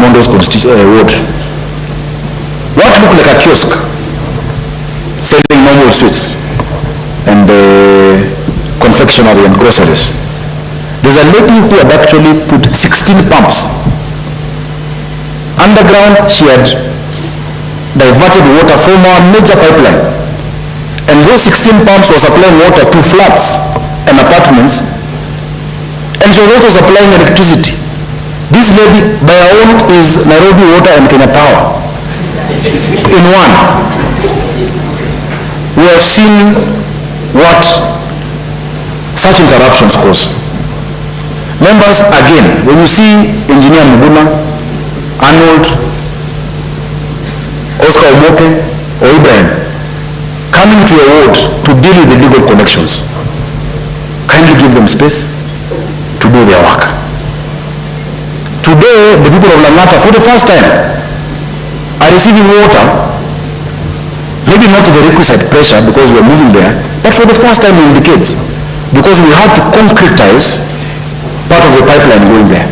Mondo's ward. What looked like a kiosk selling normal sweets and confectionery and groceries. There's a lady who had actually put 16 pumps underground. She had diverted water from our major pipeline, and those 16 pumps were supplying water to flats and apartments, and she was also supplying electricity. This lady by her own is Nairobi Water and Kenya Power in one. We have seen what such interruptions cause. Members, again, when you see Engineer Muguna, Arnold, Oscar Omoke, or Ibrahim coming to a ward to deal with the legal connections, kindly give them space to do their work. Today, the people of Langata, for the first time, are receiving water, maybe not to the requisite pressure because we're moving there, but for the first time in decades, because we had to concretize part of the pipeline going there.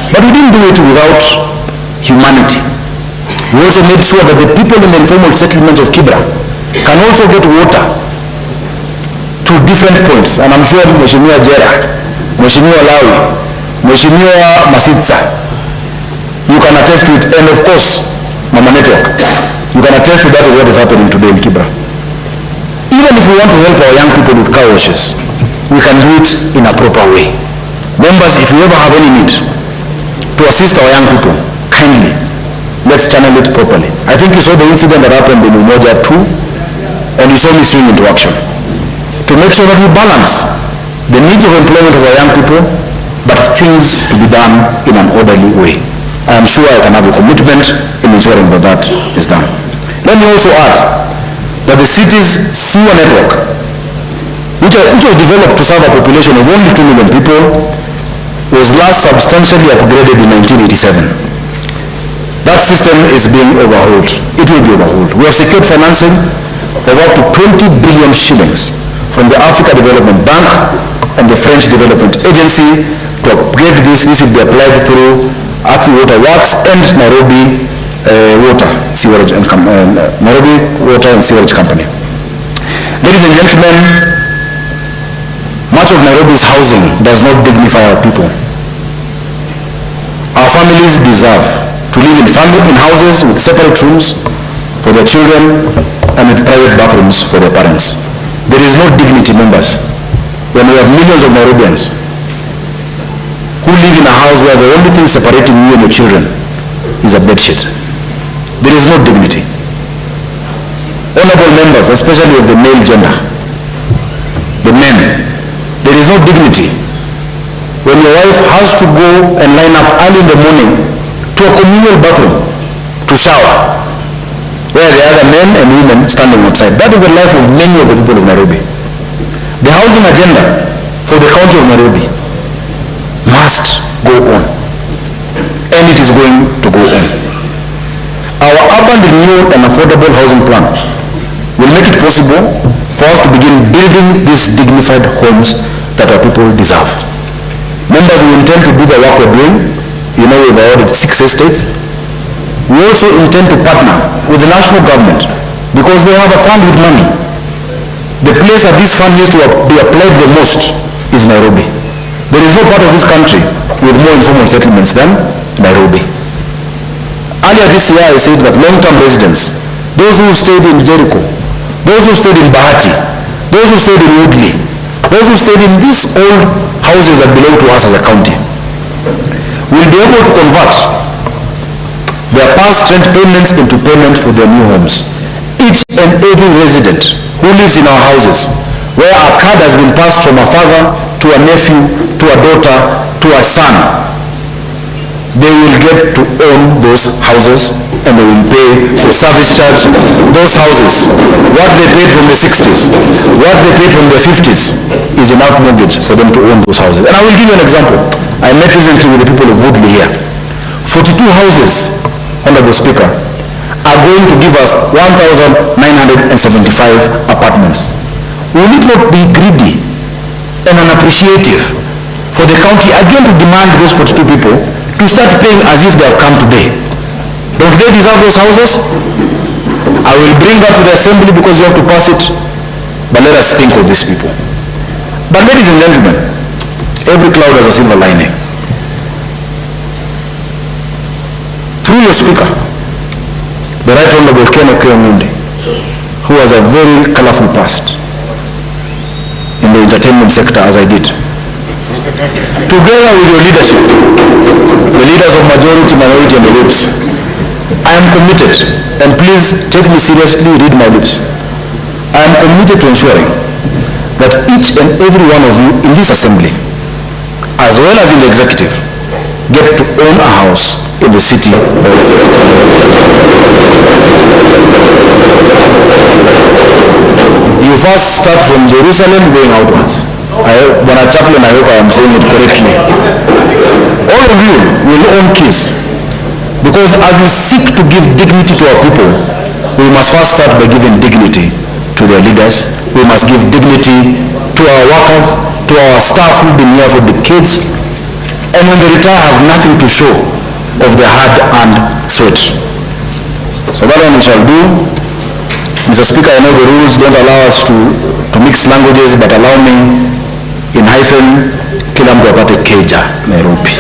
But we didn't do it without humanity. We also made sure that the people in the informal settlements of Kibra can also get water to different points. And I'm sure Mheshimiwa Jera, Mheshimiwa Lawi, Mheshimiwa Masitsa, you can attest to it. And of course, Mama Network, you can attest to that is what is happening today in Kibra. Even if we want to help our young people with car washes, we can do it in a proper way. Members, if you ever have any need to assist our young people, kindly, let's channel it properly. I think you saw the incident that happened in Umoja 2, and you saw me swing into action to make sure that we balance the needs of employment of our young people, but things to be done in an orderly way. I am sure I can have a commitment in ensuring that that is done. Let me also add that the city's sewer network, which was developed to serve a population of only 2 million people, was last substantially upgraded in 1987. That system is being overhauled. It will be overhauled. We have secured financing of up to 20 billion shillings from the Africa Development Bank and the French Development Agency to upgrade this. This will be applied through Athi Water Works and Nairobi Water Sewerage and Nairobi Water and Sewerage Company. Ladies and gentlemen, much of Nairobi's housing does not dignify our people. Our families deserve to live in houses with separate rooms for their children and with private bathrooms for their parents. There is no dignity, members, when we have millions of Nairobians who live in a house where the only thing separating you and your children is a bedsheet. There is no dignity. Honorable members, especially of the male gender, the men, there is no dignity when your wife has to go and line up early in the morning to a communal bathroom to shower, where the other men and women standing outside. That is the life of many of the people of Nairobi. The housing agenda for the county of Nairobi must go on, and it is going to go on. Our urban renewal and affordable housing plan will make it possible for us to begin building these dignified homes that our people deserve. Members, we intend to do the work we're doing. You know, we've awarded 6 estates. We also intend to partner with the national government because they have a fund with money. The place that this fund needs to be applied the most is Nairobi. There is no part of this country with more informal settlements than Nairobi. Earlier this year I said that long-term residents, those who stayed in Jericho, those who stayed in Bahati, those who stayed in Woodley, those who stayed in these old houses that belong to us as a county, will be able to convert their past rent payments into payment for their new homes. Each and every resident who lives in our houses, where a card has been passed from a father to a nephew, to a daughter, to a son, they will get to own those houses and they will pay for service charge those houses. What they paid from the 60s, what they paid from the 50s is enough mortgage for them to own those houses. And I will give you an example. I met recently with the people of Woodley here. 42 houses, Honorable Speaker, are going to give us 1,975 apartments. We need not be greedy and unappreciative for the county again to demand those 42 people to start paying as if they have come today. Don't they deserve those houses? I will bring that to the assembly because you have to pass it, but let us think of these people. But ladies and gentlemen, every cloud has a silver lining. Through your speaker, the Right Honorable Ken Okeomundi, who has a very colorful past in the entertainment sector, as I did. Together with your leadership, the leaders of majority, minority, and the whips, I am committed, and please take me seriously, read my lips. I am committed to ensuring that each and every one of you in this assembly, as well as in the executive, get to own a house in the city of You first start from Jerusalem going outwards. When I chaplain, I hope I am saying it correctly. All of you will own keys, because as we seek to give dignity to our people, we must first start by giving dignity to their leaders. We must give dignity to our workers, to our staff who've been here for decades, and when they retire have nothing to show of their hard-earned sweat. So that one we shall do. Mr. Speaker, I know the rules don't allow us to mix languages, but allow me in hyphen, kila mtu apate keja, Nairobi.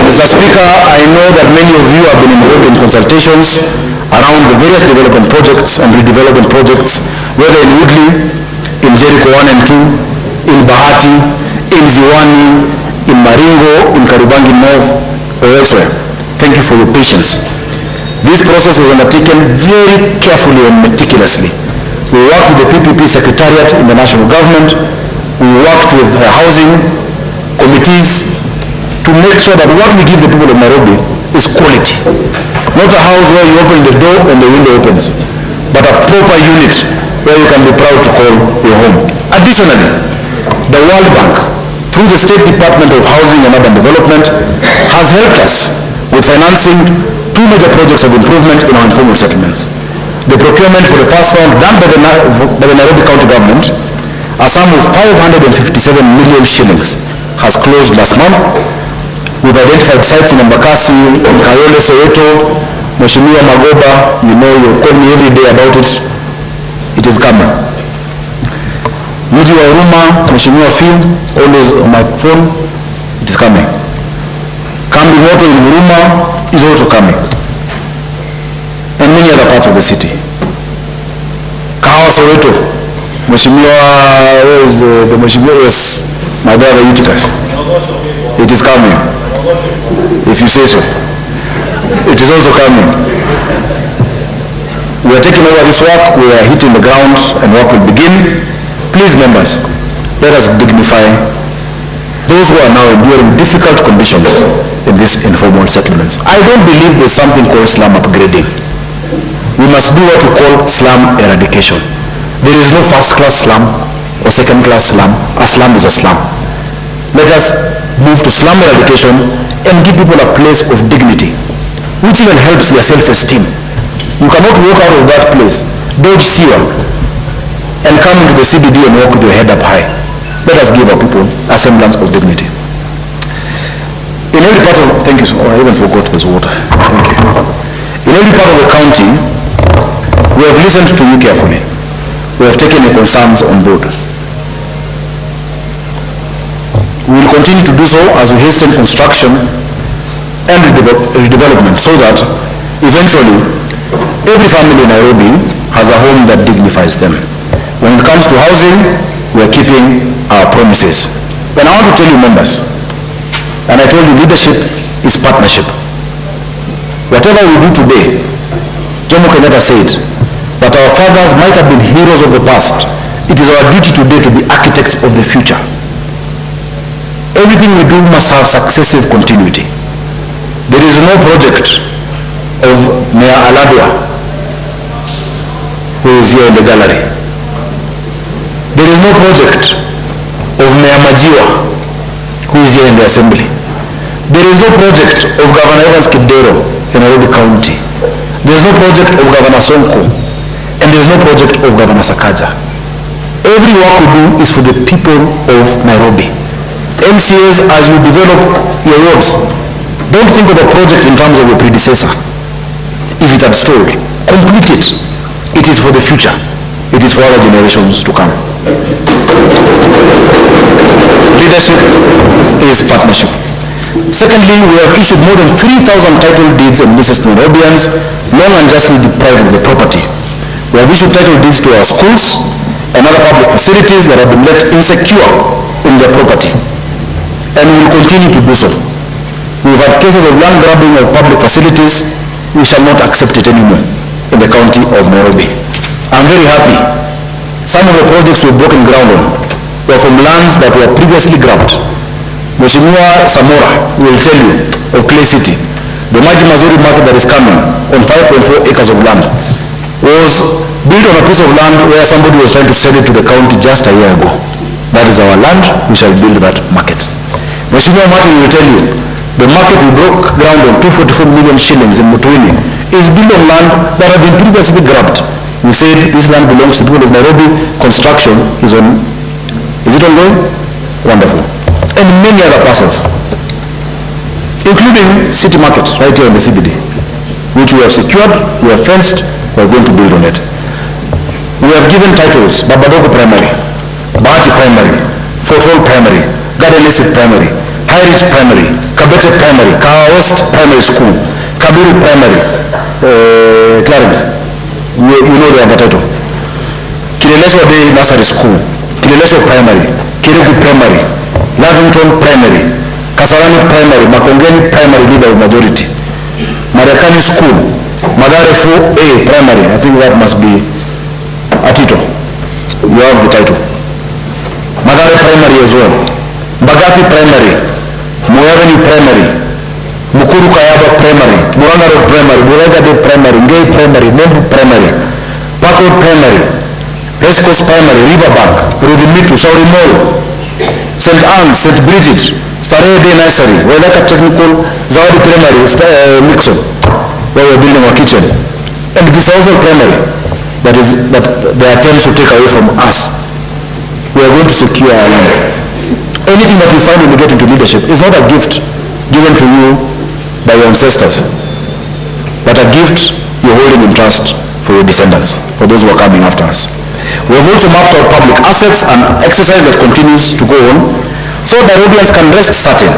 Mr. Speaker, I know that many of you have been involved in consultations around the various development projects and redevelopment projects, whether in Woodley, in Jericho 1 and 2, in Bahati, in Ziwani, in Maringo, in Karibangi North, or elsewhere. Thank you for your patience. This process was undertaken very carefully and meticulously. We worked with the PPP Secretariat in the national government. We worked with the housing committees to make sure that what we give the people of Nairobi is quality. Not a house where you open the door and the window opens, but a proper unit where you can be proud to call your home. Additionally, the World Bank, through the State Department of Housing and Urban Development, has helped us with financing two major projects of improvement in our informal settlements. The procurement for the first round done by the Nairobi County Government, a sum of 557 million shillings, has closed last month. We've identified sites in Embakasi, in Kayole, Soweto, Mheshimiwa Magoba, you know, you call me every day about it. It is coming. Mji wa Huruma, Mheshimiwa Phil, always on my phone, it is coming. Kambi Moto in Huruma is also coming. And many other parts of the city. Kahawa Soweto, Mheshimiwa, where is the Mheshimiwa? Yes, my brother Eutychus. It is coming. If you say so. It is also coming. We are taking over this work, we are hitting the ground, and work will begin. Please, members, let us dignify those who are now enduring difficult conditions in these informal settlements. I don't believe there's something called slum upgrading. We must do what we call slum eradication. There is no first-class slum or second-class slum. A slum is a slum. Let us move to slum eradication and give people a place of dignity, which even helps their self-esteem. You cannot walk out of that place, dodge sewer, and come into the CBD and walk with your head up high. Let us give our people a semblance of dignity. In every part of, thank you, I even forgot this water. Thank you. In every part of the county, we have listened to you carefully. We have taken your concerns on board. We will continue to do so as we hasten construction and redevelopment so that eventually every family in Nairobi has a home that dignifies them. When it comes to housing, we are keeping our promises. But I want to tell you, members, and I told you leadership is partnership. Whatever we do today, Kenyatta said that our fathers might have been heroes of the past. It is our duty today to be architects of the future. Everything we do must have successive continuity. There is no project of Mayor Aladwa, who is here in the gallery. There is no project of Mayor Majiwa, who is here in the assembly. There is no project of Governor Evans Kidero in Nairobi County. There is no project of Governor Sonko, and there is no project of Governor SAKAJA. Every work we do is for the people of Nairobi. MCAs, as you develop your roads, don't think of a project in terms of your predecessor. If it had stalled, complete it. It is for the future. It is for other generations to come. Leadership is partnership. Secondly, we have issued more than 3,000 title deeds and leases to Nairobians, long unjustly deprived of the property. We have issued title deeds to our schools and other public facilities that have been left insecure in their property, and we will continue to do so. We've had cases of land grabbing of public facilities. We shall not accept it anymore in the county of Nairobi. I'm very happy. Some of the projects we've broken ground on were from lands that were previously grabbed. Mheshimiwa Samora will tell you of Clay City. The Maji Mazuri market that is coming on 5.4 acres of land was built on a piece of land where somebody was trying to sell it to the county just a year ago. That is our land. We shall build that market. Mheshimiwa Martin will tell you the market we broke ground on 244 million shillings in Mutembei is built on land that had been previously grabbed. We said this land belongs to the people of Nairobi. Construction is on. Is it ongoing? Wonderful. And many other parcels, including City Market right here in the CBD, which we have secured, we have fenced, we are going to build on it. We have given titles: Babadogo Primary, Bahati Primary, Fort Hall Primary, Garden Estate Primary, High Ridge Primary, Kabete Primary, Kawa West Primary School, Kabiru Primary, Clarence, you know they have a title. Kileleshwa Day Nursery School, Kileleshwa Primary, Kiregu Primary, Lavington Primary, Kasarani Primary, Makongeni Primary, leader of majority, Marekani School, Madare 4A Primary. I think that must be Atito. You have the title. Madare Primary as well. Bagathi Primary, Moyaveni Primary, Mukuru Kayaba Primary, Muranga Road Primary, Muranga Day Primary, Ngei Primary, Nembu Primary, Park Road Primary, Rescos Primary, Riverbank, Rudimitu, Shauri Mall, St. Anne's, St. Bridget, Starehe Day Nursery, Wailaka Technical, Zawadi Primary, Mixon, where we're building our kitchen, and Visawasal Primary, that the attempts to take away from us. We are going to secure our land. Anything that you find when you get into leadership is not a gift given to you by your ancestors, but a gift you're holding in trust for your descendants, for those who are coming after us. We have also mapped out public assets, and exercise that continues to go on, so Nairobians can rest certain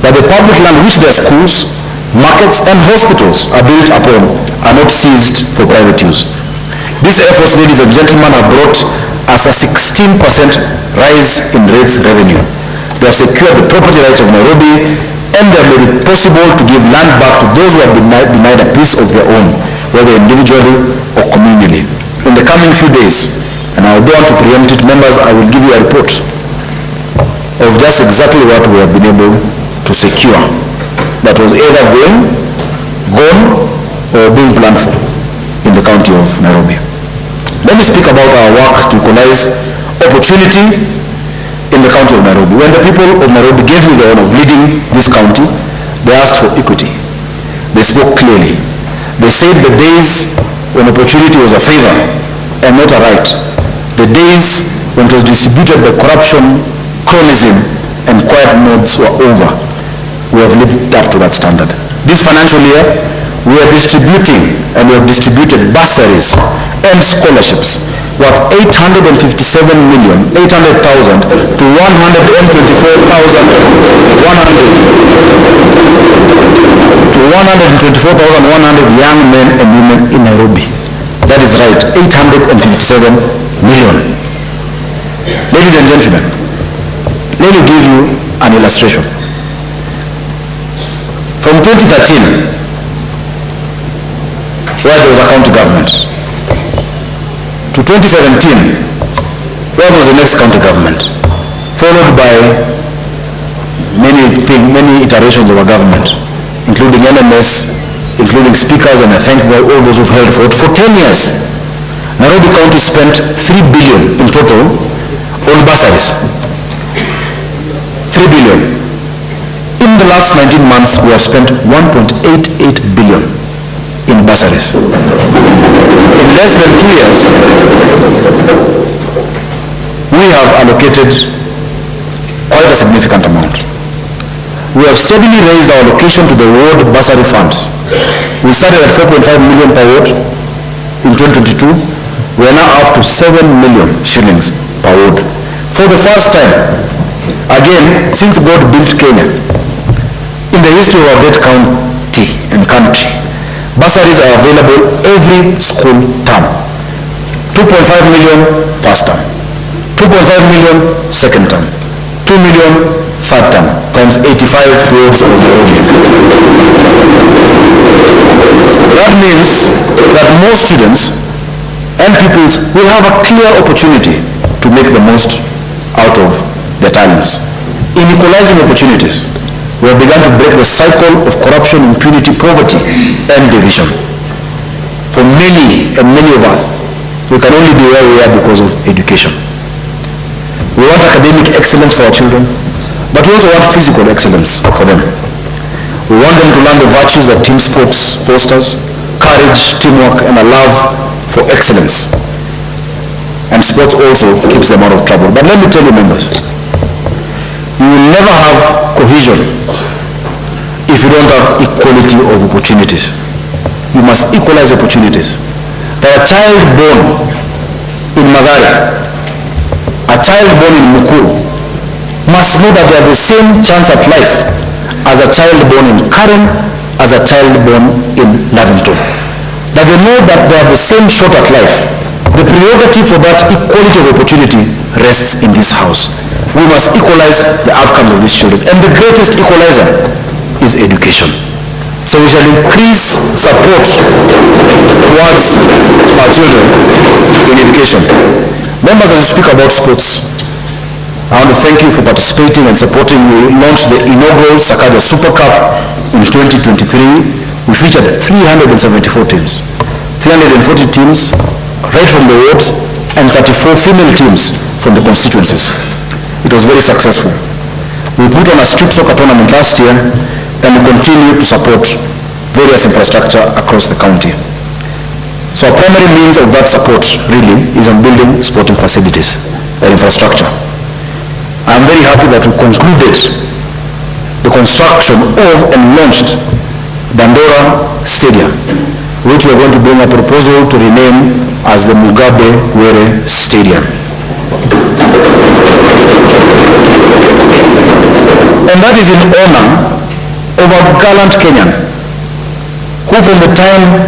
that the public land which their schools, markets and hospitals are built upon are not seized for private use. These efforts, ladies and gentlemen, have brought us a 16% rise in rates revenue. They have secured the property rights of Nairobi, and they have made it possible to give land back to those who have been denied a piece of their own, whether individually or communally. In the coming few days, and I don't want to preempt it, members, I will give you a report of just exactly what we have been able to secure that was either gone, or being planned for in the county of Nairobi. Let me speak about our work to equalize opportunity in the county of Nairobi. When the people of Nairobi gave me the honor of leading this county, they asked for equity. They spoke clearly. They said the days when opportunity was a favor and not a right, the days when it was distributed by corruption, cronyism, and quiet nods were over. We have lived up to that standard. This financial year, we are distributing, and we have distributed bursaries and scholarships worth 857,800,000 to 124,100 young men and women in Nairobi. That is right, 857 million. Ladies and gentlemen, let me give you an illustration. From 2013, where there was a county government, to 2017, where was the next county government, followed by many iterations of a government, including NMS, including speakers, and I thank all those who've held for it. For 10 years, Nairobi County spent 3 billion in total on bursaries. 3 billion. In the last 19 months, we have spent 1.88 billion in bursaries. In less than 2 years, we have allocated quite a significant amount. We have steadily raised our allocation to the ward bursary funds. We started at 4.5 million per ward in 2022. We are now up to 7 million shillings per ward. For the first time, again, since God built Kenya, in the history of our great county and country, bursaries are available every school term. 2.5 million first term, 2.5 million second term, 2 million third term, times 85 wards of Nairobi. That means that more students and pupils will have a clear opportunity to make the most out of their talents. In equalizing opportunities, we have begun to break the cycle of corruption, impunity, poverty, and division. For many and many of us, we can only be where we are because of education. We want academic excellence for our children, but we also want physical excellence for them. We want them to learn the virtues that team sports fosters, courage, teamwork, and a love for excellence. And sports also keeps them out of trouble. But let me tell you, members, you will never have cohesion if you don't have equality of opportunities. You must equalize opportunities. That a child born in Magari, a child born in Mukuru, must know that they have the same chance at life as a child born in Karen, as a child born in Lavington. That they know that they have the same shot at life. The prerogative for that equality of opportunity rests in this house. We must equalize the outcomes of these children. And the greatest equalizer is education. So we shall increase support towards our children in education. Members, as we speak about sports, I want to thank you for participating and supporting. We launched the inaugural SAKAJA Super Cup in 2023. We featured 374 teams, 340 teams right from the wards, and 34 female teams from the constituencies. It was very successful. We put on a street soccer tournament last year, and we continue to support various infrastructure across the county. So our primary means of that support really is on building sporting facilities and infrastructure. I'm very happy that we concluded the construction of and launched Dandora Stadium, which we're going to bring a proposal to rename as the Mugabe Were Stadium. And that is in honor of a gallant Kenyan who, from the time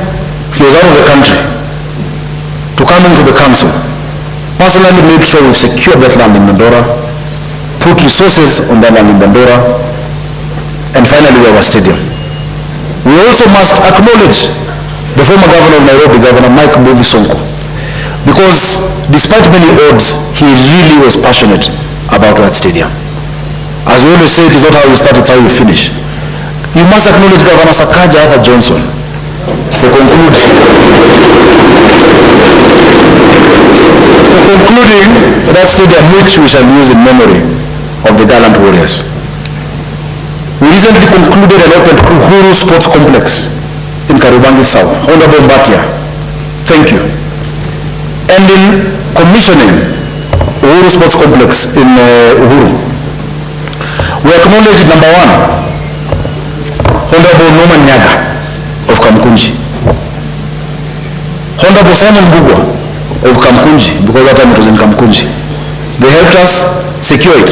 he was out of the country to come into the council, personally made sure we secured that land in Dandora, put resources on that land in Dandora, and finally we have a stadium. We also must acknowledge the former governor of Nairobi, Governor Mike Mbuvi Sonko, because despite many odds, he really was passionate about that stadium. As we always say, it is not how you start, it's how you finish. You must acknowledge Governor SAKAJA Johnson for concluding that stadium, which we shall use in memory of the gallant warriors. We recently concluded and opened Uhuru Sports Complex in Kariobangi South. Honorable Mbatia, thank you. And in commissioning Uhuru Sports Complex in Uhuru, we acknowledge number one, Honorable Norman Nyaga of Kamkunji, Honorable Simon Bugwa of Kamkunji, because that time it was in Kamkunji. They helped us secure it.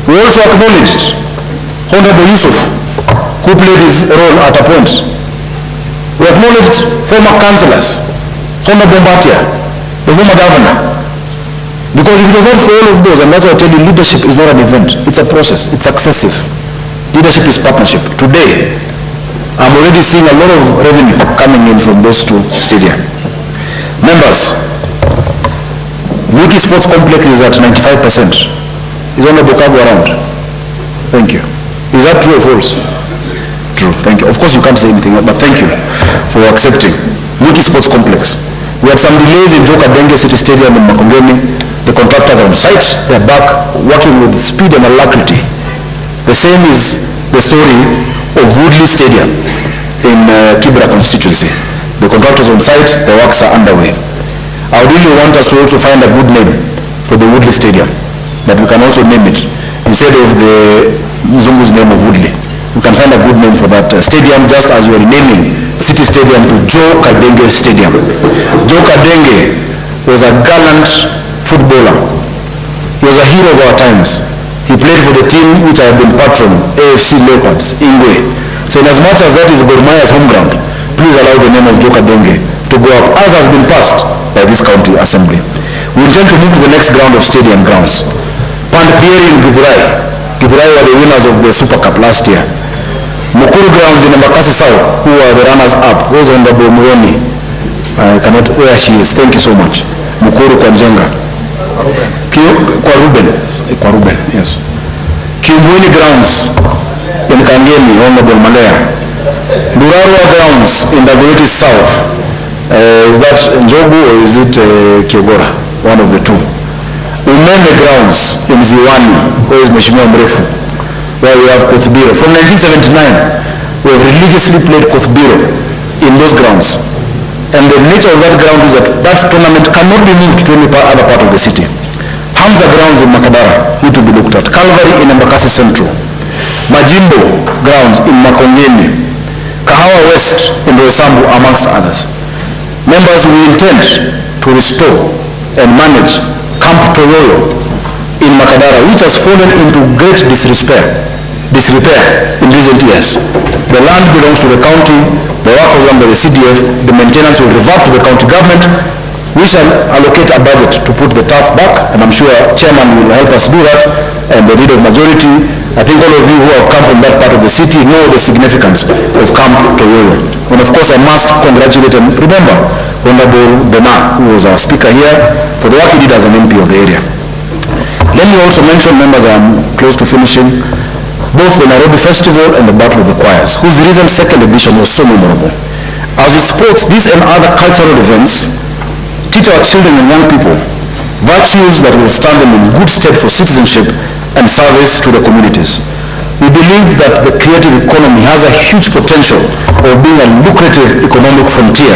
We also acknowledged Honorable Yusuf, who played his role at a point. We acknowledged former councillors, Honorable Mbatia, the former governor. Because if it was not for all of those, and that's why I tell you, leadership is not an event, it's a process, it's successive. Leadership is partnership. Today, I'm already seeing a lot of revenue coming in from those two stadia. Members, Muti Sports Complex is at 95%. Is Honorable Kabu around? Thank you. Is that true or false? True, thank you. Of course you can't say anything, but thank you for accepting. Muti Sports Complex. We had some delays in Joka Dengue City Stadium in Makongeni. The contractors are on site, they're back working with speed and alacrity. The same is the story of Woodley Stadium in Kibra constituency. The contractors on site, the works are underway. I would really want us to also find a good name for the Woodley Stadium, that we can also name it instead of the Mzungu's name of Woodley. You can find a good name for that stadium, just as we are renaming City Stadium to Joe Kadenge Stadium. Joe Kadenge was a gallant footballer. He was a hero of our times. He played for the team which I have been patron, AFC Leopards, Ingwe. So in as much as that is Gor Mahia's home ground, please allow the name of Joe Kadenge to go up, as has been passed by this county assembly. We intend to move to the next ground of stadium grounds. Pandpieri in Githurai. Githurai were the winners of the Super Cup last year. Mukuru grounds in Embakasi South, who are the runners-up. Where's Honorable Muroni? I cannot, where she is. Thank you so much. Mukuru kwa Njenga. Kwa Ruben, yes. Kiumbuini grounds in Kangeni, Honorable Malaya. Durarua grounds in the Great South. Is that Njogu or is it Kiogora? One of the two. Umeme grounds in Ziwani, where is Mheshimiwa Mrefu, where we have Kothbiro. From 1979, we have religiously played Kothbiro in those grounds. And the nature of that ground is that that tournament cannot be moved to any other part of the city. Hamza grounds in Makadara need to be looked at. Calvary in Embakasi Central. Majimbo grounds in Makongeni. Kahawa West in Roysambu, amongst others. Members, we intend to restore and manage Camp Toyoyo in Makadara, which has fallen into great disrepair in recent years. The land belongs to the county, the work was done by the CDF, the maintenance will revert to the county government. We shall allocate a budget to put the turf back, and I'm sure Chairman will help us do that, and the leader of majority. I think all of you who have come from that part of the city know the significance of Camp Toyoyo. And of course, I must congratulate and remember Honorable Bena, who was our speaker here, for the work he did as an MP of the area. Let me also mention, members, I'm close to finishing, both the Nairobi Festival and the Battle of the Choirs, whose recent second edition was so memorable. As with sports, these and other cultural events teach our children and young people virtues that will stand them in good stead for citizenship and service to the communities. We believe that the creative economy has a huge potential of being a lucrative economic frontier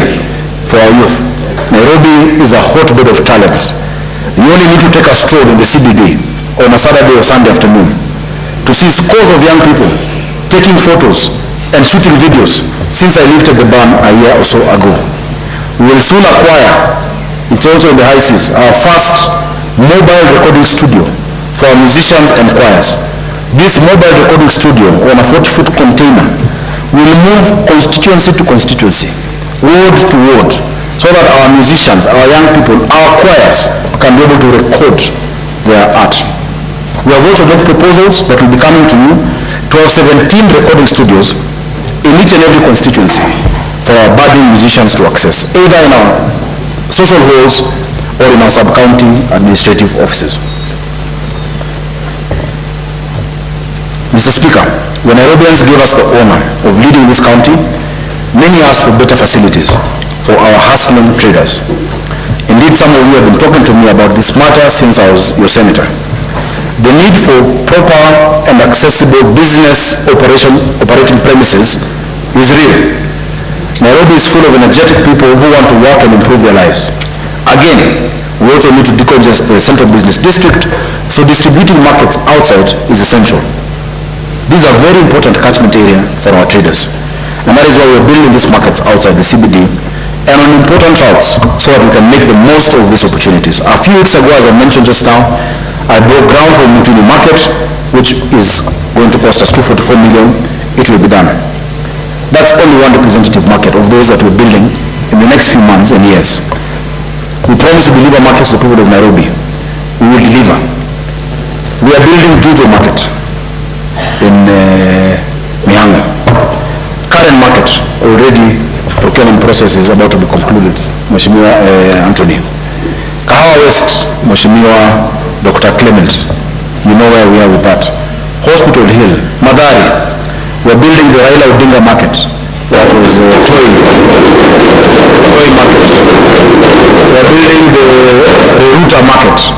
for our youth. Nairobi is a hotbed of talent. You only need to take a stroll in the CBD on a Saturday or Sunday afternoon to see scores of young people taking photos and shooting videos since I lifted the ban a year or so ago. We will soon acquire, it's also in the high seas, our first mobile recording studio for our musicians and choirs. This mobile recording studio on a 40-foot container will move constituency to constituency, ward to ward, so that our musicians, our young people, our choirs can be able to record their art. We have also made proposals that will be coming to you to have 17 recording studios in each and every constituency for our budding musicians to access, either in our social halls or in our sub-county administrative offices. Mr. Speaker, when Nairobians gave us the honor of leading this county, many asked for better facilities for our hustling traders. Indeed, some of you have been talking to me about this matter since I was your senator. The need for proper and accessible business operating premises is real. Nairobi is full of energetic people who want to work and improve their lives. Again, we also need to decongest the central business district, so distributing markets outside is essential. These are very important catchment area for our traders, and that is why we're building these markets outside the CBD and on important routes so that we can make the most of these opportunities. A few weeks ago, as I mentioned just now, I broke ground for Mutembei market, which is going to cost us 244 million. It will be done. That's only one representative market of those that we're building in the next few months and years. We promise to deliver markets to the people of Nairobi. We will deliver. We are building Juju market in Mihanga. Current market, already procurement process is about to be concluded. Mheshimiwa Anthony. Kahawa West, Mheshimiwa Dr. Clement. You know where we are with that. Hospital Hill, Madari. We're building the Raila ODINGA market. That was toy market. We're building the RUTO market.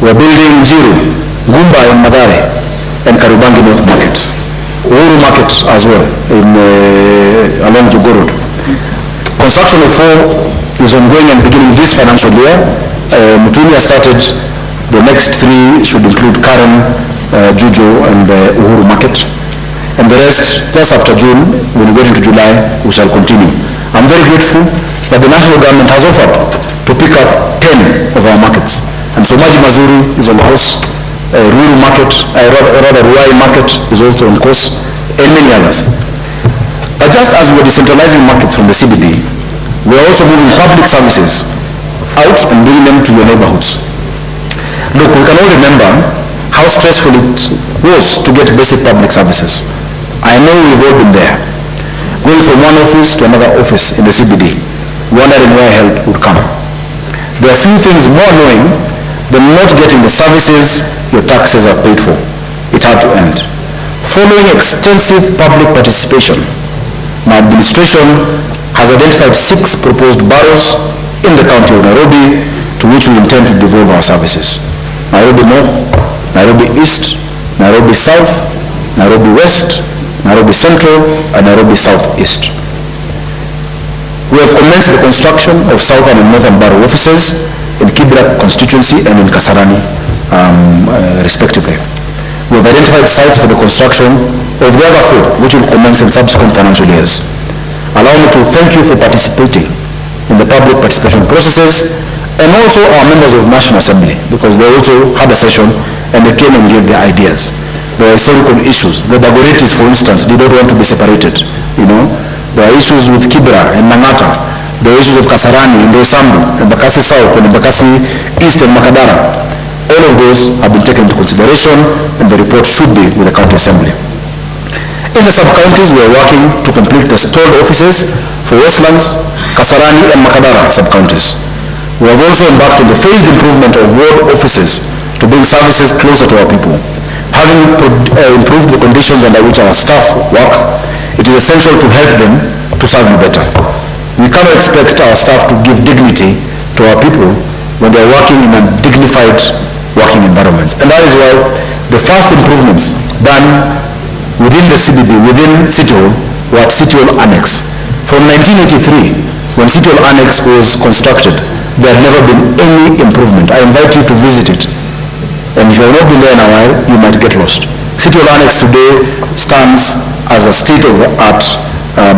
We're building Jiru, Gumba in Madari, and Karibangi North markets. Uhuru market as well in along Jogo Road. Construction of 4 is ongoing and beginning this financial year. Mutumi has started. The next 3 should include Karen, Juju and Uhuru market. And the rest, just after June, when we get into July, we shall continue. I'm very grateful that the national government has offered to pick up 10 of our markets. And so Maji Mazuri is on course, Ruiru market, rather Ruai market is also on course, and many others. But just as we're decentralizing markets from the CBD, we're also moving public services out and bringing them to your neighborhoods. Look, we can all remember how stressful it was to get basic public services. I know we've all been there, going from one office to another office in the CBD, wondering where help would come. There are few things more annoying than not getting the services your taxes have paid for. It had to end. Following extensive public participation, my administration has identified 6 proposed boroughs in the county of Nairobi to which we intend to devolve our services. Nairobi North, Nairobi East, Nairobi South, Nairobi West, Nairobi Central, and Nairobi Southeast. We have commenced the construction of Southern and Northern Borough offices in Kibra constituency and in Kasarani, respectively. We have identified sites for the construction of the other 4, which will commence in subsequent financial years. Allow me to thank you for participating in the public participation processes, and also our members of National Assembly, because they also had a session and they came and gave their ideas. There are historical issues. The Dagoretis, for instance, did not want to be separated. There are issues with Kibra and Nangata. There are issues of Kasarani, and Dosambu, and Bakasi South, and Bakasi East, and Makadara. All of those have been taken into consideration, and the report should be with the County Assembly. In the sub-counties, we are working to complete the stalled offices for Westlands, Kasarani, and Makadara sub-counties. We have also embarked on the phased improvement of ward offices to bring services closer to our people. Having improved the conditions under which our staff work, it is essential to help them to serve you better. We cannot expect our staff to give dignity to our people when they are working in a dignified working environment. And that is why the first improvements done within the CBD, within City Hall, were at City Hall Annex. From 1983, when City Hall Annex was constructed, there had never been any improvement. I invite you to visit it. And if you have not been there in a while, you might get lost. City Hall Annex today stands as a state-of-the-art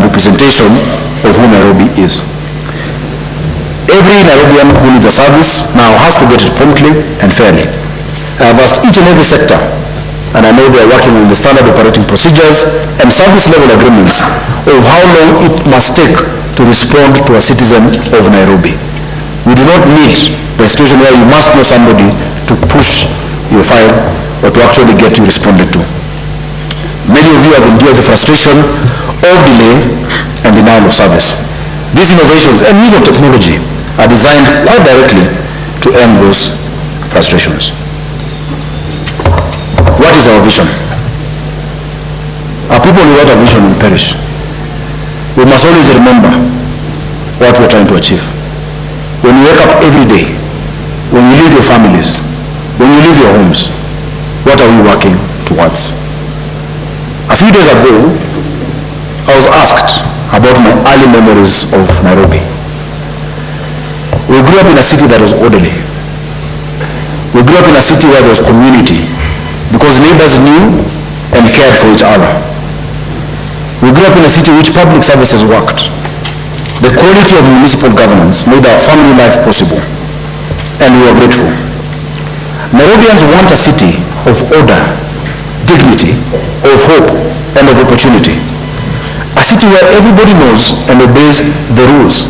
representation of who Nairobi is. Every Nairobian who needs a service now has to get it promptly and fairly. I have asked each and every sector, and I know they are working on the standard operating procedures and service level agreements of how long it must take to respond to a citizen of Nairobi. We do not need the situation where you must know somebody to push your file or to actually get you responded to. Many of you have endured the frustration of delay and denial of service. These innovations and use of technology are designed quite directly to end those frustrations. What is our vision? Our people without a vision will perish. We must always remember what we're trying to achieve. When you wake up every day, when you leave your families, when you leave your homes, what are we working towards? A few days ago, I was asked about my early memories of Nairobi. We grew up in a city that was orderly. We grew up in a city where there was community, because neighbors knew and cared for each other. We grew up in a city which public services worked. The quality of municipal governance made our family life possible, and we are grateful. Nairobians want a city of order, dignity, of hope, and of opportunity. A city where everybody knows and obeys the rules,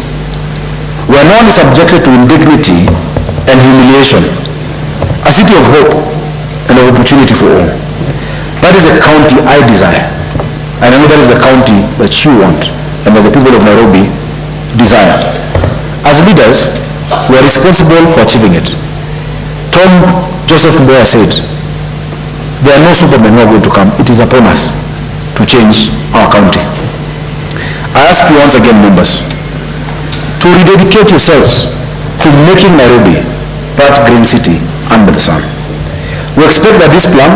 where no one is subjected to indignity and humiliation. A city of hope and of opportunity for all. That is a county I desire. And I know that is the county that you want and that the people of Nairobi desire. As leaders, we are responsible for achieving it. Tom Joseph Mboya said, there are no supermen who are going to come. It is upon us to change our county. I ask you once again, members, to rededicate yourselves to making Nairobi that green city under the sun. We expect that this plan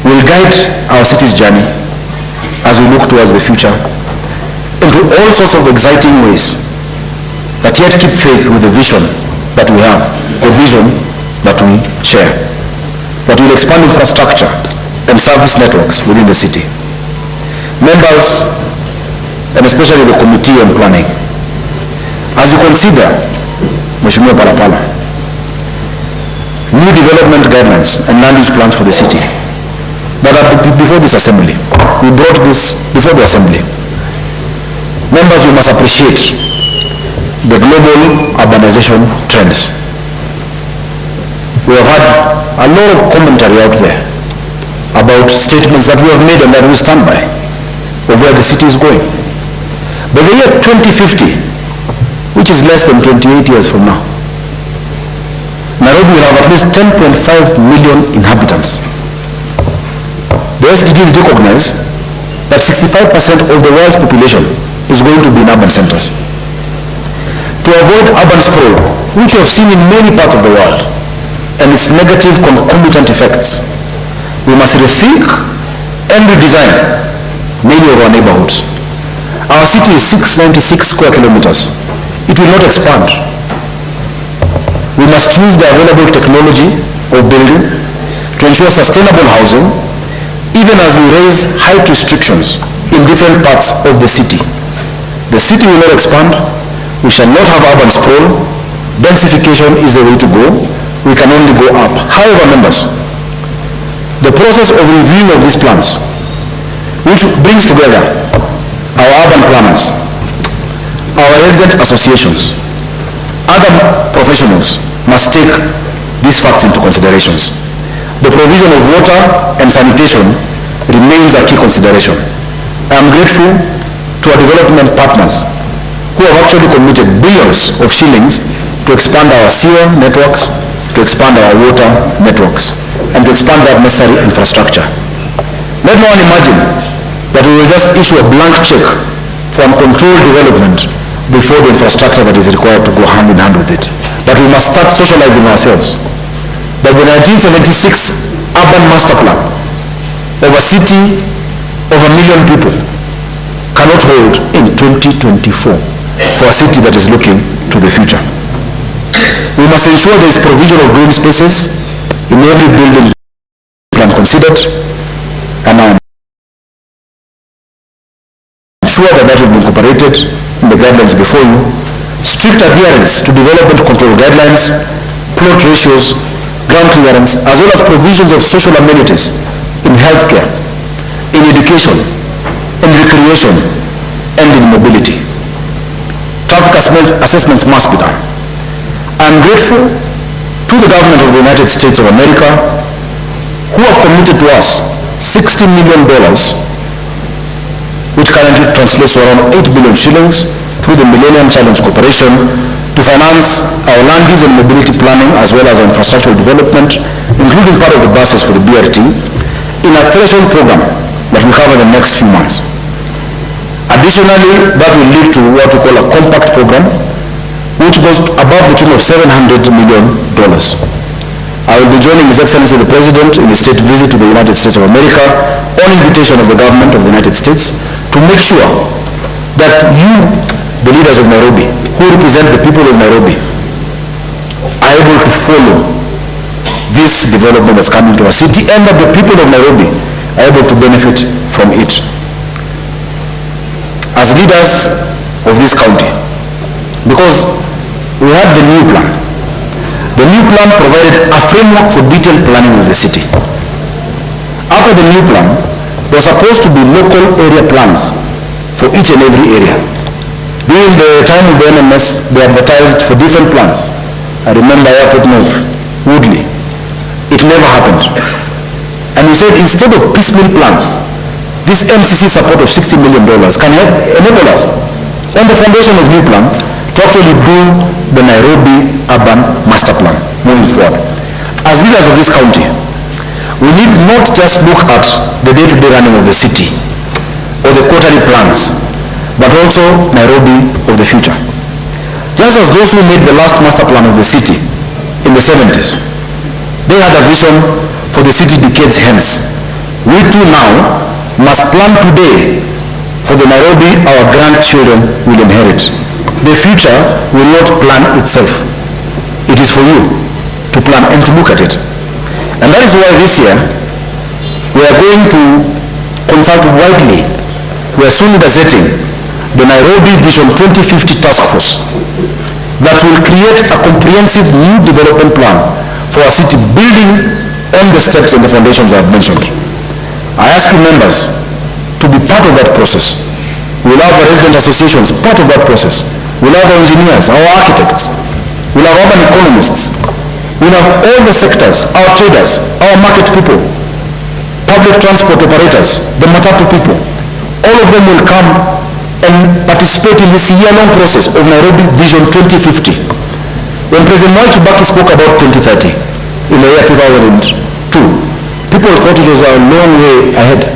will guide our city's journey as we look towards the future into all sorts of exciting ways that yet keep faith with the vision that we have, the vision that we share. that will expand infrastructure and service networks within the city. Members, and especially the Committee on Planning, as you consider, Mheshimiwa Parapala, new development guidelines and land use plans for the city that are before this assembly, we brought this before the assembly. Members, we must appreciate the global urbanization trends. We have had a lot of commentary out there about statements that we have made and that we stand by of where the city is going. By the year 2050, which is less than 28 years from now, Nairobi will have at least 10.5 million inhabitants. The SDGs recognize that 65% of the world's population is going to be in urban centers. To avoid urban sprawl, which we have seen in many parts of the world, and its negative concomitant effects, we must rethink and redesign many of our neighborhoods. Our city is 696 square kilometers. It will not expand. We must use the available technology of building to ensure sustainable housing, even as we raise height restrictions in different parts of the city. The city will not expand. We shall not have urban sprawl. Densification is the way to go. We can only go up. However, members, the process of reviewing of these plans, which brings together our urban planners, our resident associations, other professionals, must take these facts into considerations. The provision of water and sanitation remains a key consideration. I am grateful to our development partners who have actually committed billions of shillings to expand our sewer networks, to expand our water networks, and to expand that necessary infrastructure. Let no one imagine that we will just issue a blank check for uncontrolled development before the infrastructure that is required to go hand in hand with it. But we must start socializing ourselves. That the 1976 urban master plan of a city of 1 million people cannot hold in 2024 for a city that is looking to the future. We must ensure there is provision of green spaces in every building plan considered, and I'm sure that that will be incorporated in the guidelines before you. Strict adherence to development control guidelines, plot ratios, ground clearance, as well as provisions of social amenities in healthcare, in education, in recreation, and in mobility. Traffic assessments must be done. I am grateful to the government of the United States of America, who have committed to us $60 million, which currently translates to around 8 billion shillings through the Millennium Challenge Corporation, to finance our land use and mobility planning as well as infrastructural development, including part of the buses for the BRT, in a threshold program that will cover the next few months. Additionally, that will lead to what we call a compact program, which goes above the tune of $700 million. I will be joining His Excellency the President in a state visit to the United States of America on invitation of the government of the United States to make sure that you, the leaders of Nairobi, who represent the people of Nairobi, are able to follow this development that's coming to our city, and that the people of Nairobi are able to benefit from it. As leaders of this county, because we had the new plan. The new plan provided a framework for detailed planning of the city. After the new plan, there were supposed to be local area plans for each and every area. During the time of the NMS, they advertised for different plans. I remember Airport North, Woodley. It never happened. And we said, instead of piecemeal plans, this MCC support of $60 million can enable us, on the foundation of new plan, to actually do the Nairobi Urban Master Plan moving forward. As leaders of this county, we need not just look at the day-to-day running of the city or the quarterly plans, but also Nairobi of the future. Just as those who made the last master plan of the city in the 70s, they had a vision for the city decades hence. We too now must plan today for the Nairobi our grandchildren will inherit. The future will not plan itself. It is for you to plan and to look at it. And that is why this year we are going to consult widely. We are soon gazetting the Nairobi Vision 2050 Task Force that will create a comprehensive new development plan for our city, building on the steps and the foundations I have mentioned. I ask you members to be part of that process. We'll have our resident associations part of that process. We'll have our engineers, our architects, we'll have urban economists, we'll have all the sectors, our traders, our market people, public transport operators, the matatu people. All of them will come and participate in this year-long process of Nairobi Vision 2050. When President Mwai Kibaki spoke about 2030 in the year 2002, people thought it was a long way ahead.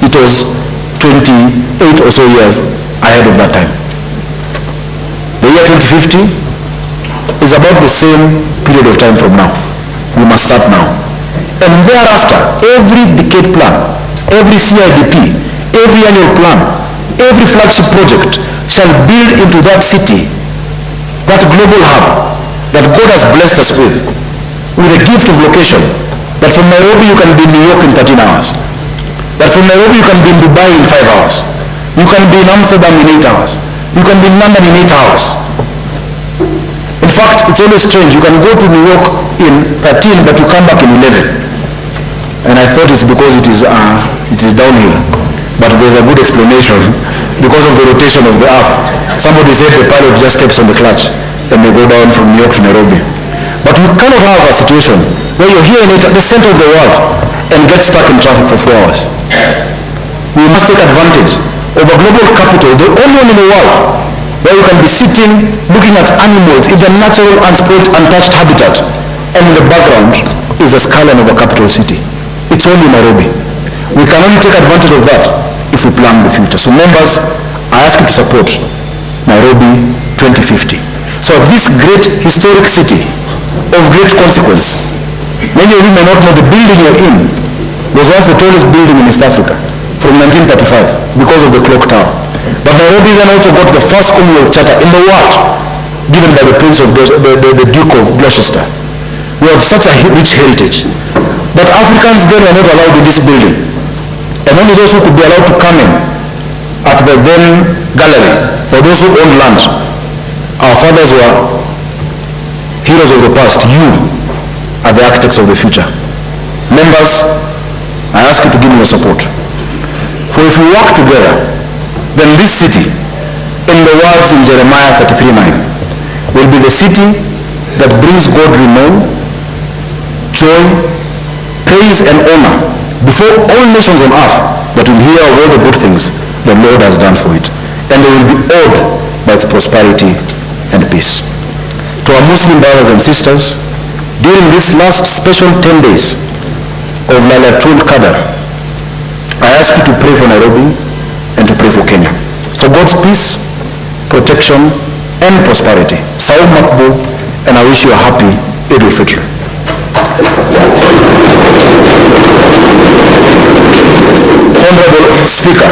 It was 28 or so years ahead of that time. The year 2050 is about the same period of time from now. We must start now. And thereafter, every decade plan, every CIDP, every annual plan, every flagship project shall build into that city, that global hub that God has blessed us with a gift of location, that from Nairobi you can be in New York in 13 hours, that from Nairobi you can be in Dubai in 5 hours, you can be in Amsterdam in 8 hours, you can be in London in 8 hours. In fact, it's always strange, you can go to New York in 13 but you come back in 11. And I thought it's because it is downhill. But there's a good explanation because of the rotation of the earth. Somebody said the pilot just steps on the clutch and they go down from New York to Nairobi. But we cannot have a situation where you're here at the center of the world and get stuck in traffic for 4 hours. We must take advantage of a global capital, the only one in the world, where you can be sitting looking at animals in their natural, unspoiled, untouched habitat, and in the background is the skyline of a capital city. It's only Nairobi. We can only take advantage of that if we plan the future. So members, I ask you to support Nairobi 2050. So this great historic city of great consequence, many of you may not know the building you're in was once the tallest building in East Africa from 1935 because of the clock tower. But Nairobi then also got the first Commonwealth Charter in the world given by the Duke of Gloucester. We have such a rich heritage. But Africans then were not allowed in this building. And only those who could be allowed to come in at the then gallery, or those who owned land. Our fathers were heroes of the past. You are the architects of the future. Members, I ask you to give me your support. For if we work together, then this city, in the words in Jeremiah 33:9, will be the city that brings God renown, joy, praise and honor before all nations on earth that will hear of all the good things the Lord has done for it, and they will be awed by its prosperity and peace. To our Muslim brothers and sisters, during this last special 10 days of Lailatul Qadr, I ask you to pray for Nairobi and to pray for Kenya, for God's peace, protection and prosperity. Saum Makbul, and I wish you a happy Eid al-Fitr. Honorable Speaker,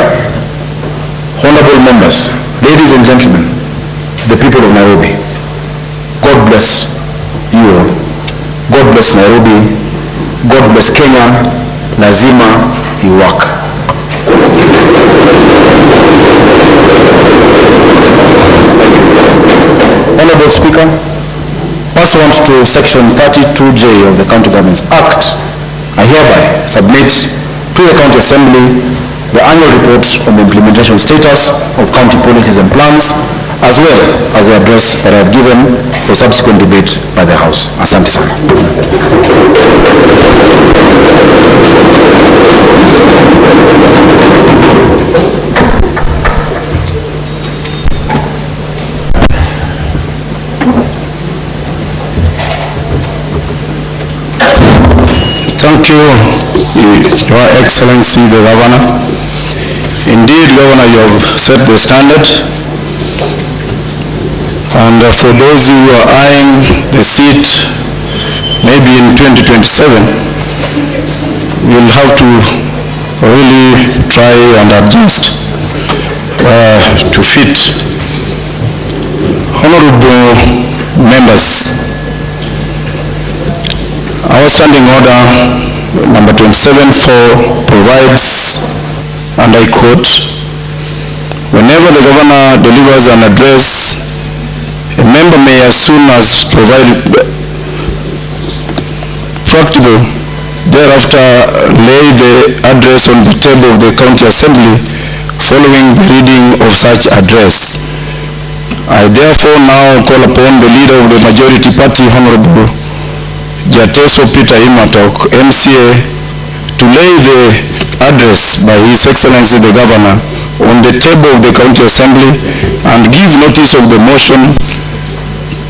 honorable members, ladies and gentlemen, the people of Nairobi, God bless you all. God bless Nairobi. God bless Kenya. Lazima iwak. Honorable Speaker, pursuant to Section 32J of the County Governments Act, I hereby submit to the County Assembly the annual report on the implementation status of county policies and plans, as well as the address that I have given for subsequent debate by the House. Asante sana. Thank you, Your Excellency the Governor. Indeed, Governor, you have set the standard. And for those who are eyeing the seat, maybe in 2027, we'll have to really try and adjust to fit. Honorable members, Our standing order number 27.4 provides, and I quote, whenever the governor delivers an address, a member may, as soon as practicable, thereafter lay the address on the table of the county assembly following the reading of such address. I therefore now call upon the leader of the majority party, Honorable Jateso Peter Imatok, MCA, to lay the address by His Excellency the Governor on the table of the county assembly and give notice of the motion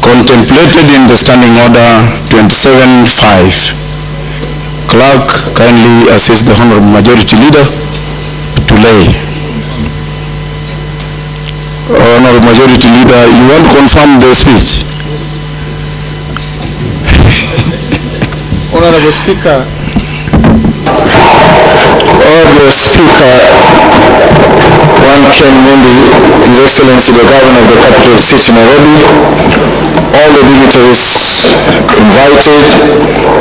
contemplated in the standing order 27.5. Clerk, kindly assist the Honorable Majority Leader to lay. Honorable Majority Leader, you want to confirm the speech? Honorable Speaker. Honorable Speaker, one Ken Mundi, His Excellency the Governor of the capital city Nairobi, all the dignitaries invited,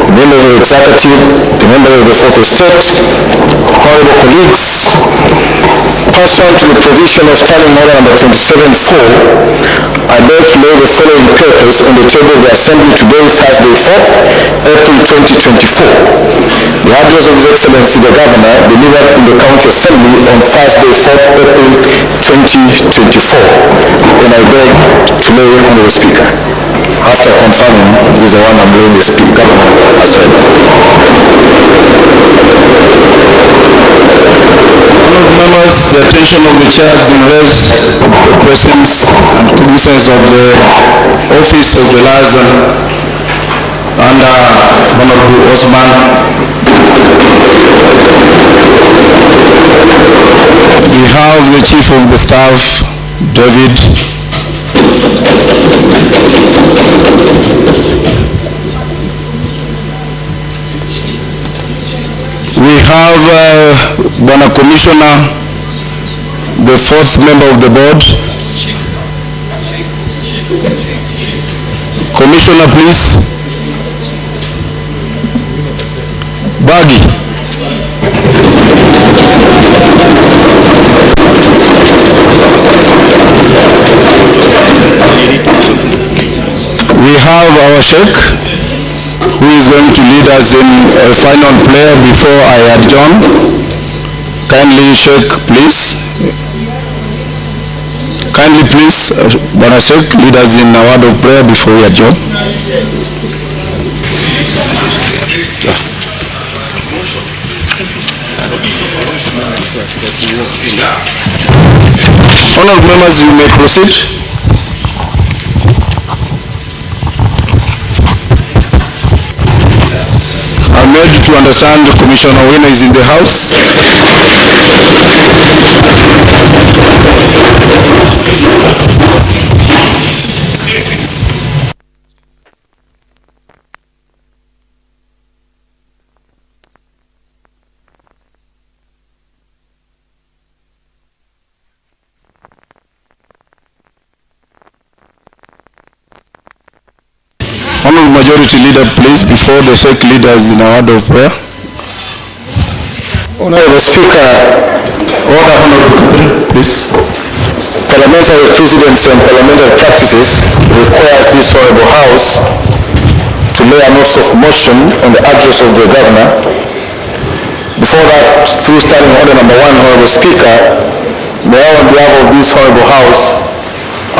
the members of the executive, the members of the fourth estate, honorable colleagues, pursuant to the provision of standing order number 27.4, I beg to lay the following papers on the table of the Assembly today, Thursday, 4th April 2024. The address of His Excellency the Governor delivered in the County Assembly on Thursday, 4th April 2024. And I beg to lay on the Speaker. After confirming, this is the one I'm laying the Speaker as well. Honourable members, the attention of the chairs in raise the presence and cognizance of the office of the liaison under Honourable Osman. We have the Chief of the Staff, David. We have Bwana Commissioner, the fourth member of the board. Commissioner, please. Bagi. We have our Sheikh, who is going to lead us in a final prayer before I adjourn. Kindly, Sheikh, please. Kindly, please, Bwana Sheikh, lead us in a word of prayer before we adjourn. Honourable members, you may proceed. I'm made to understand Commissioner Wina is in the house. Honourable Majority Leader, please, before the Sheikh leaders in a word of prayer. Honorable Speaker, order Honorable Catherine, please. Parliamentary presidency and parliamentary practices requires this Honorable House to lay a notice of motion on the address of the Governor. Before that, through standing order number 1, Honorable Speaker, may I, on behalf of this Honorable House,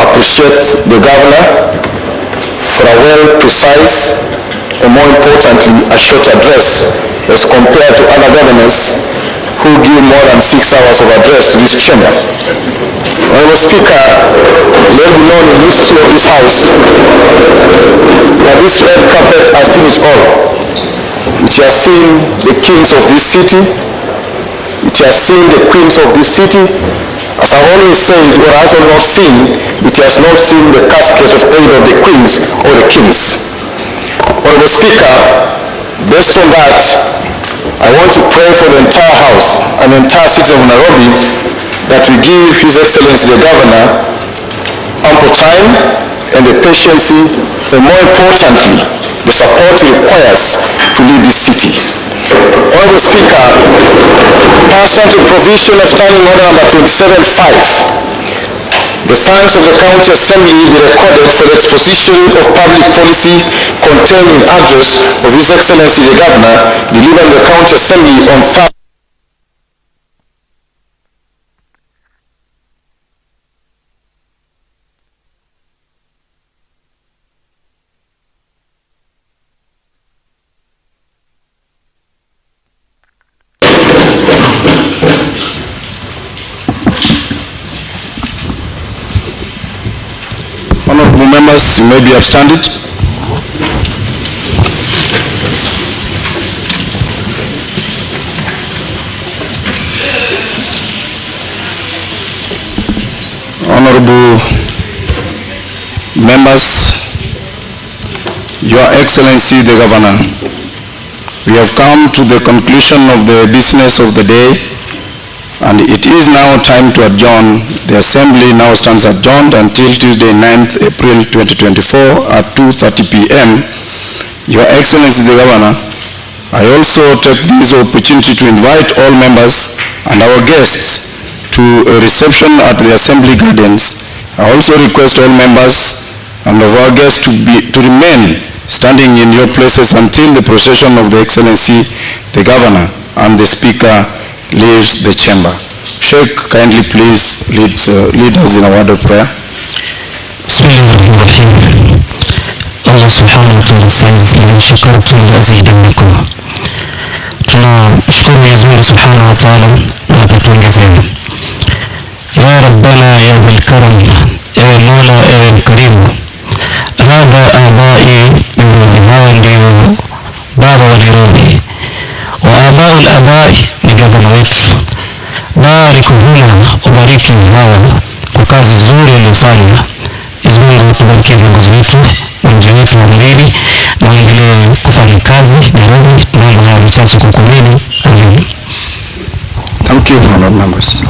appreciate the Governor for a well, precise, and more importantly, a short address as compared to other governors who give more than 6 hours of address to this chamber. Honorable Speaker, let it be known in the history of this House that this red carpet has seen it all. It has seen the kings of this city, it has seen the queens of this city. As I've always said, what has not seen, it has not seen the casket of either of the queens or the kings. Honorable Speaker, based on that, I want to pray for the entire House and the entire city of Nairobi that we give His Excellency the Governor ample time and the patience, and more importantly, the support he requires to lead this city. Honorable Speaker, pursuant to provision of Standing Order number 27.5, the funds of the County Assembly be recorded for the exposition of public policy contained in address of His Excellency the Governor delivered in the County Assembly on Thursday. Honorable members, you may be upstanded. Honorable members, Your Excellency the Governor, we have come to the conclusion of the business of the day, and it is now time to adjourn. The Assembly now stands adjourned until Tuesday, 9th April 2024 at 2:30 p.m. Your Excellency the Governor, I also take this opportunity to invite all members and our guests to a reception at the Assembly Gardens. I also request all members and of our guests to remain standing in your places until the procession of the Excellency the Governor and the Speaker leaves the chamber. Sheikh, kindly please lead us in a word of prayer. Bismillahirrahmanirrahim. Allah subhanahu wa ta'ala says, "In shakartum lazidannakum." Tunamshukuru Mwenyezi Mungu subhanahu wa ta'ala na atatuongezea. Ya Rabbana ya Dhul Karam, ewe Mola, ewe mkarimu. Hadha abai, hawa ndio baba wa Nairobi. Wa abau al-abai ni gavana wetu. Barikuhuma, ubariki hawa kwa kazi nzuri waliofanya. Mwenyezi Mungu tubarikie viongozi wetu na mji wetu wa Mlili na waendelee kufanya kazi Nairobi. Tunaomba haya machache kwa kuamini. Amen. Thank you, honorable members.